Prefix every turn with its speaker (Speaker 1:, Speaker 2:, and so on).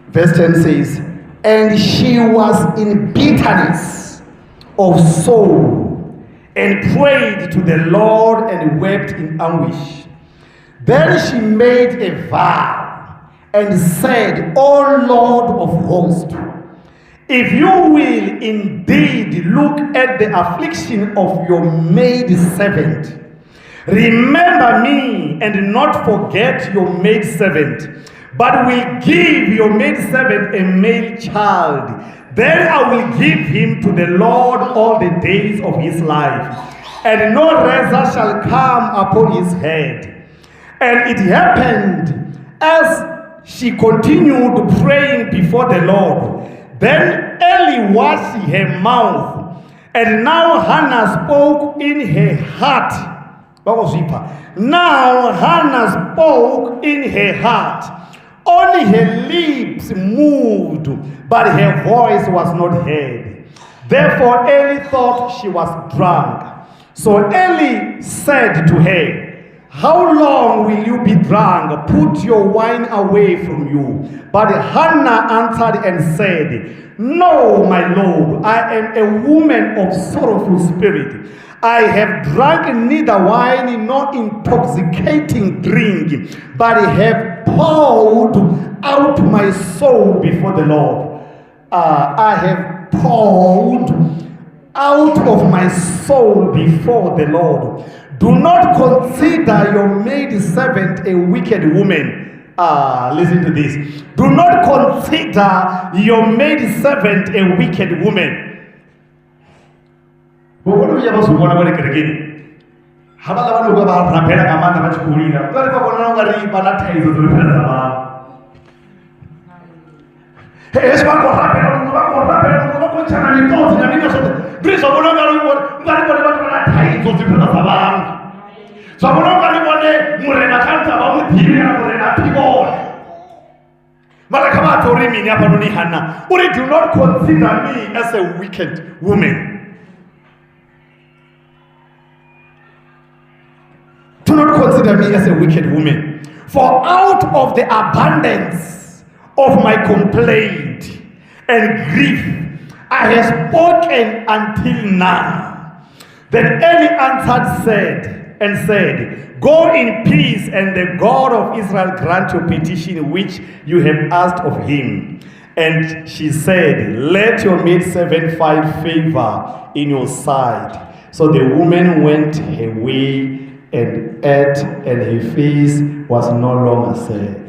Speaker 1: Verse 10 says, and she was in bitterness of soul and prayed to the Lord and wept in anguish. Then she made a vow and said, O Lord of hosts, if you will indeed look at the affliction of your maidservant, remember me and not forget your maidservant, but will give your maidservant a male child. Then I will give him to the Lord all the days of his life, and no razor shall come upon his head. And it happened as she continued praying before the Lord, then Eli washed her mouth, and now Hannah spoke in her heart. Now Hannah spoke in her heart. Only her lips moved, but her voice was not heard. Therefore Eli thought she was drunk. So Eli said to her, how long will you be drunk? Put your wine away from you. But Hannah answered and said, no, my Lord, I am a woman of sorrowful spirit. I have drunk neither wine nor intoxicating drink, but have poured out my soul before the Lord. I have poured out of my soul before the Lord. Do not consider your maidservant a wicked woman. Listen to this. Do not consider your maidservant a wicked woman. Do not consider me as a wicked woman. Do not consider me as a wicked woman. For out of the abundance of my complaint and grief, I have spoken until now. Then Eli answered and said, go in peace, and the God of Israel grant your petition which you have asked of him. And she said, let your maidservant find favor in your sight. So the woman went her way and ate, and her face was no longer sad.